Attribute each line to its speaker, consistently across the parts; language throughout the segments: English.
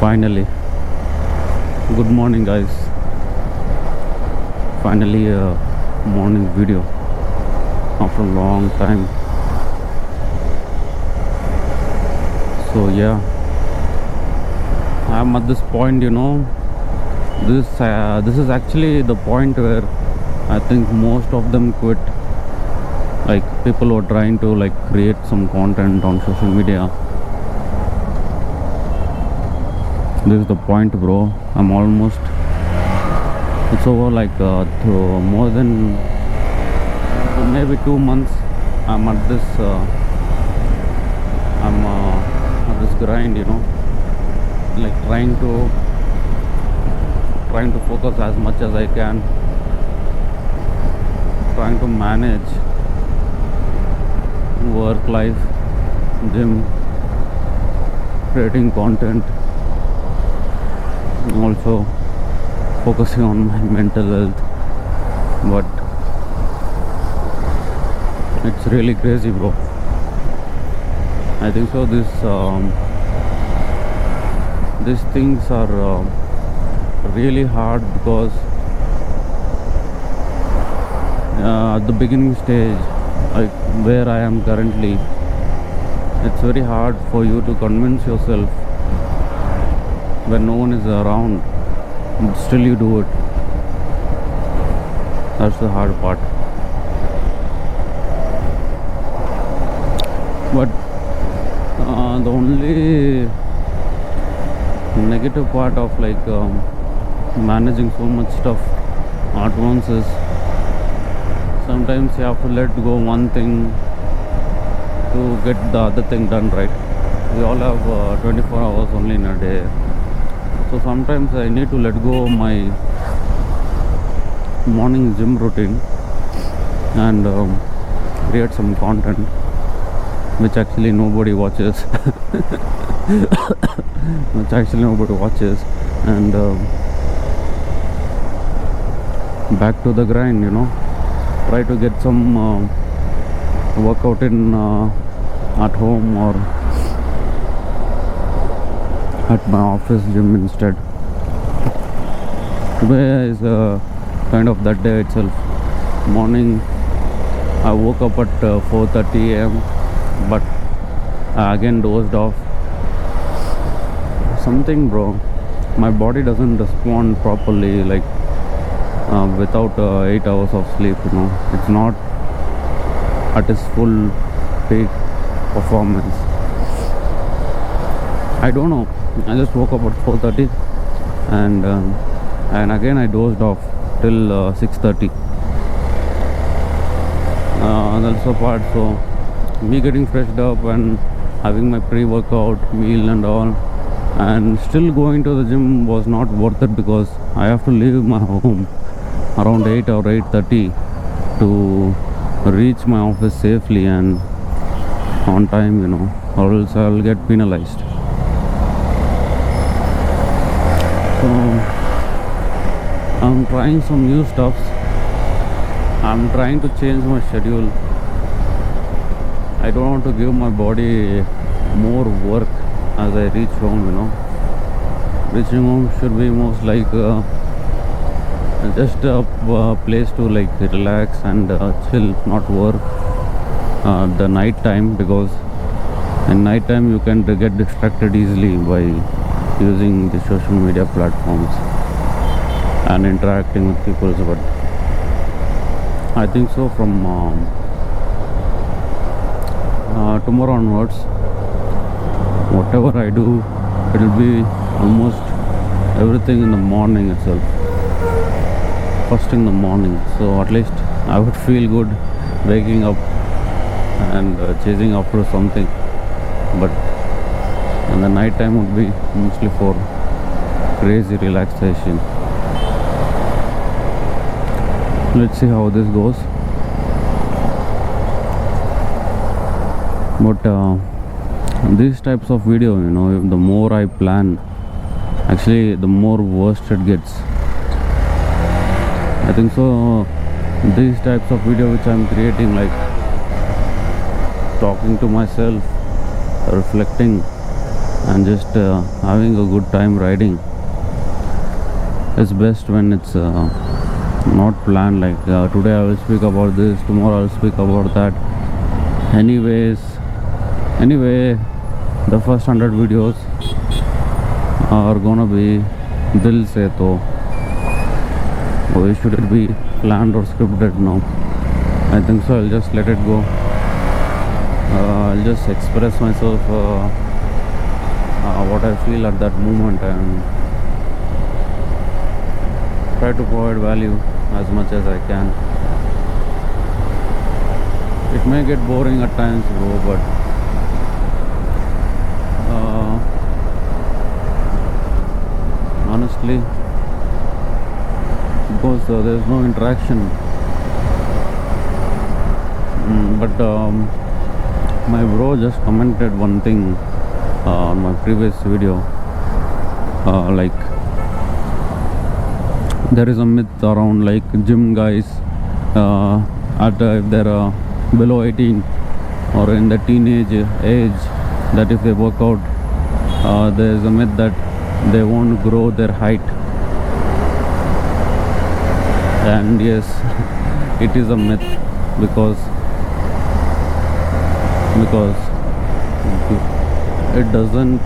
Speaker 1: Finally, good morning, guys. Finally, a morning video after a long time. So, yeah, I'm at this point, This is actually the point where I think most of them quit. Like, people who are trying to create some content on social media. This is the point, bro. I'm almost. It's over to more than maybe 2 months. I'm at this. I'm at this grind, like trying to focus as much as I can. Trying to manage work life, gym, creating content. Also focusing on my mental health, but it's really crazy, bro. I think so these things are really hard because at the beginning stage, like where I am currently, it's very hard for you to convince yourself when no one is around, but still you do it. That's the hard part. But the only negative part of managing so much stuff at once is sometimes you have to let go one thing to get the other thing done, right? We all have 24 hours only in a day. So sometimes I need to let go of my morning gym routine and create some content which actually nobody watches. And back to the grind, try to get some workout in at home or at my office gym instead. Today is kind of that day itself. Morning, I woke up at 4:30 a.m. but I again dozed off. Something, bro, my body doesn't respond properly without 8 hours of sleep. It's not at its full peak performance. I don't know. I just woke up at 4:30 and again I dozed off till 6:30. That's the part. So me getting freshed up and having my pre-workout meal and all, and still going to the gym was not worth it because I have to leave my home around 8 or 8:30 to reach my office safely and on time, or else I'll get penalized. So I'm trying some new stuff. I'm trying to change my schedule. I don't want to give my body more work as I reach home, Reaching home should be most just a place to relax and chill, not work. The night time, because in night time you can get distracted easily by using the social media platforms and interacting with people. But I think so from tomorrow onwards, whatever I do, it will be almost everything in the morning itself, first in the morning. So at least I would feel good waking up and chasing after something. But in the night time would be mostly for crazy relaxation. Let's see how this goes. But these types of video, the more I plan, actually the more worst it gets. I think so these types of video which I'm creating, talking to myself, reflecting, and just having a good time riding. It's best when it's not planned, like today I will speak about this, tomorrow I'll speak about that. Anyway, the first 100 videos are gonna be Dil Se To. Why should it be planned or scripted now? I think so. I'll just let it go. I'll just express myself what I feel at that moment and try to provide value as much as I can. It may get boring at times, bro, but honestly, because there's no interaction. But my bro just commented one thing on my previous video, like there is a myth around like gym guys if they're below 18 or in the teenage age, that if they work out, there is a myth that they won't grow their height. And yes, it is a myth because it doesn't,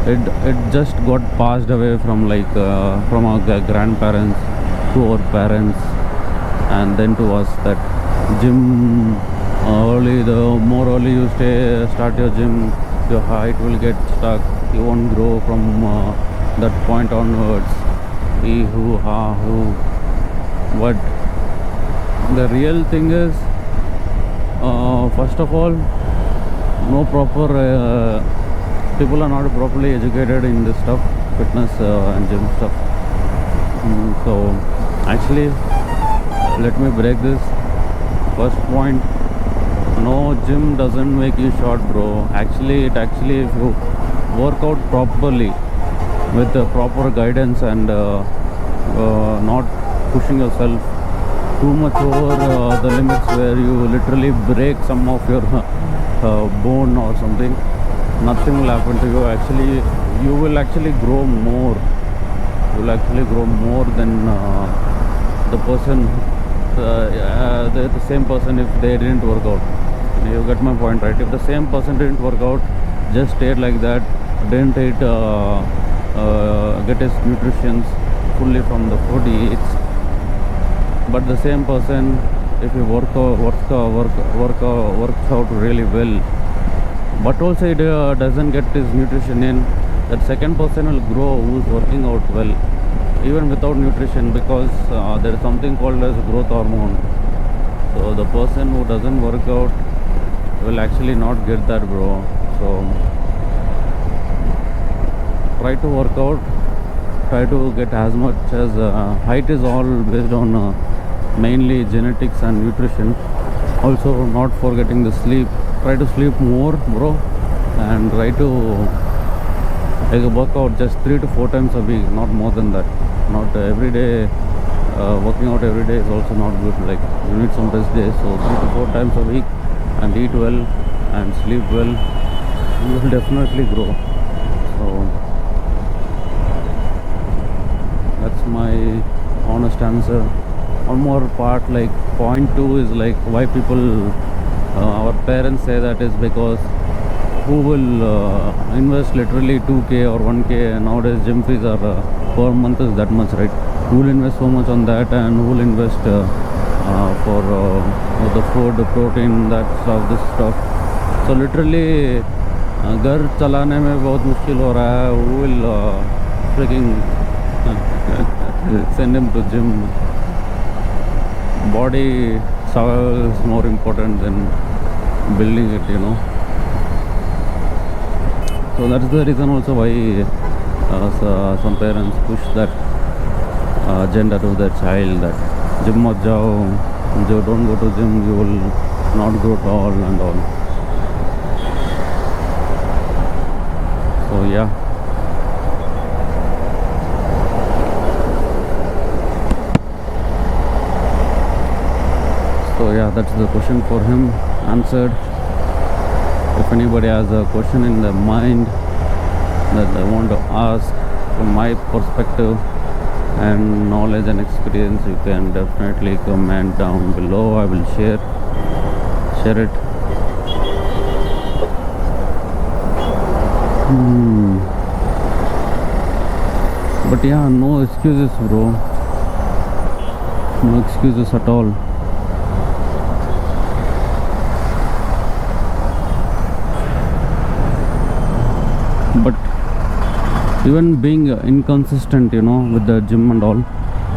Speaker 1: it just got passed away from like from our grandparents to our parents and then to us, that gym the more early you start your gym, your height will get stuck, you won't grow from that point onwards. Hoo ha hoo. But the real thing is, first of all, no proper people are not properly educated in this stuff, fitness and gym stuff. So actually, let me break this. First point, no, gym doesn't make you short, bro. Actually, if you work out properly with the proper guidance and not pushing yourself too much over the limits where you literally break some of your bone or something, nothing will happen to you. Actually, you will actually grow more. You will actually grow more than the person, the same person if they didn't work out. You get my point, right? If the same person didn't work out, just stayed like that, didn't eat, get his nutrition fully from the food he eats, but the same person, if he works out really well, but also he doesn't get his nutrition in, that second person will grow who's working out well, even without nutrition, because there is something called as growth hormone. So the person who doesn't work out will actually not get that, bro. So try to work out, try to get as much as height is all based on mainly genetics and nutrition. Also, not forgetting the sleep. Try to sleep more, bro, and try to take a workout just 3 to 4 times a week, not more than that. Not every day. Working out every day is also not good. Like, you need some rest days. So 3 to 4 times a week, and eat well and sleep well, you will definitely grow. So that's my honest answer. One more part, like point 2 is like why people, our parents say that is because who will invest literally 2k or 1k. Nowadays gym fees are per month is that much, right? Who will invest so much on that, and who will invest for the food, the protein, that stuff, this stuff. So literally घर चलाने में बहुत मुश्किल हो रहा है. Who will freaking send him to gym? Body is more important than building it, you know. So that's the reason also why some parents push that agenda to their child, that gym mat jao, don't go to gym, you will not grow tall and all. So yeah. So yeah, that's the question for him answered. If anybody has a question in their mind, that I want to ask from my perspective and knowledge and experience, you can definitely comment down below. I will share it. But yeah, no excuses, bro. No excuses at all. But even being inconsistent, with the gym and all.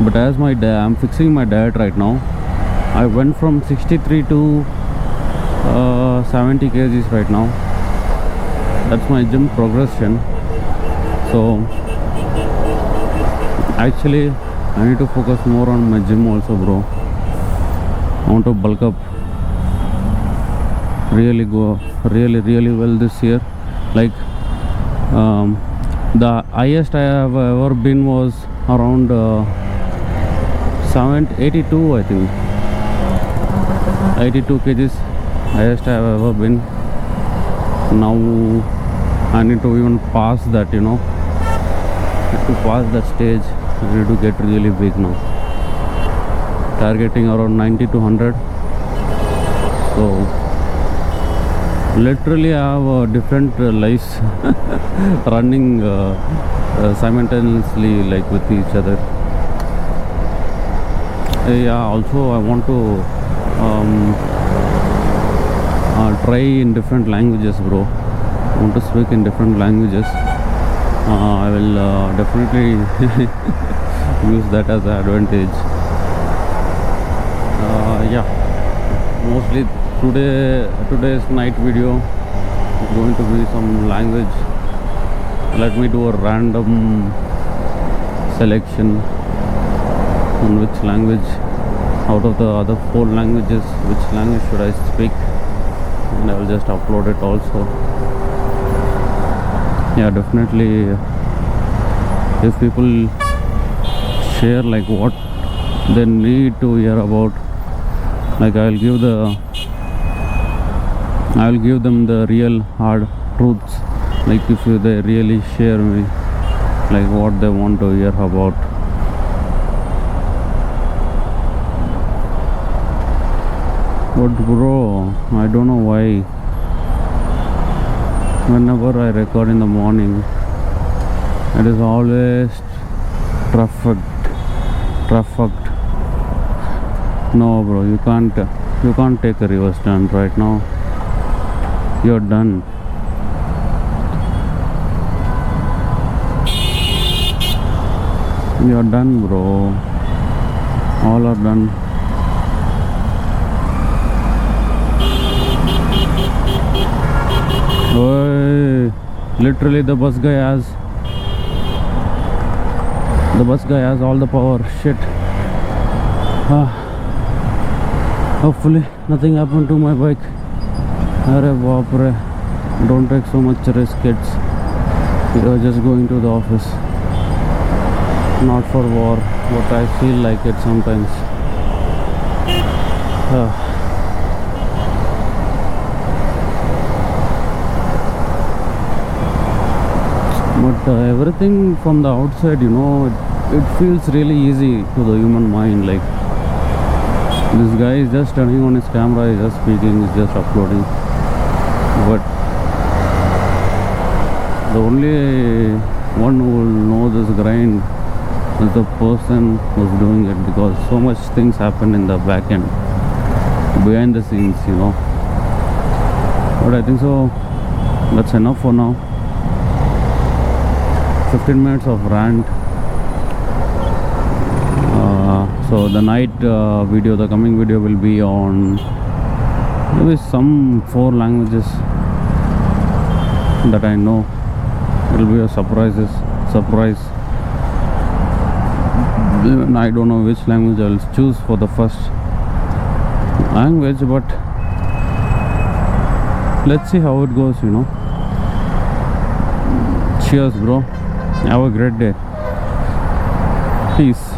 Speaker 1: But as I'm fixing my diet right now. I went from 63 to 70 kgs right now. That's my gym progression. So actually I need to focus more on my gym also, bro. I want to bulk up really well this year. Like the highest I have ever been was around 82, I think. 82 kgs highest I have ever been. Now I need to even pass that, to pass that stage. I need to get really big now. Targeting around 90 to 100. So literally I have different lives running simultaneously, like with each other. Yeah, also I want to try in different languages, bro. I want to speak in different languages. I will definitely use that as an advantage. Yeah, mostly today's night video is going to be some language. Let me do a random selection on which language out of the other 4 languages, which language should I speak, and I will just upload it also. Yeah, definitely if people share like what they need to hear about, like I will give them the real hard truths. Like if they really share me like what they want to hear about. But bro, I don't know why whenever I record in the morning, it is always traffic. No, bro, you can't take a reverse turn right now. You're done. You're done, bro. All are done. Oy, literally the bus guy has all the power. Shit. Hopefully nothing happened to my bike. Arre baapre. Don't take so much risk, kids. We are just going to the office, not for war, but I feel like it sometimes. But everything from the outside, it feels really easy to the human mind. Like this guy is just turning on his camera, he's just speaking, he's just uploading. But the only one who will know this grind is the person who's doing it, because so much things happen in the back end, behind the scenes, But I think so that's enough for now. 15 minutes of rant. So the night video, the coming video will be on maybe some 4 languages that I know. It will be a surprise. I don't know which language I will choose for the first language, but let's see how it goes, Cheers, bro. Have a great day. Peace.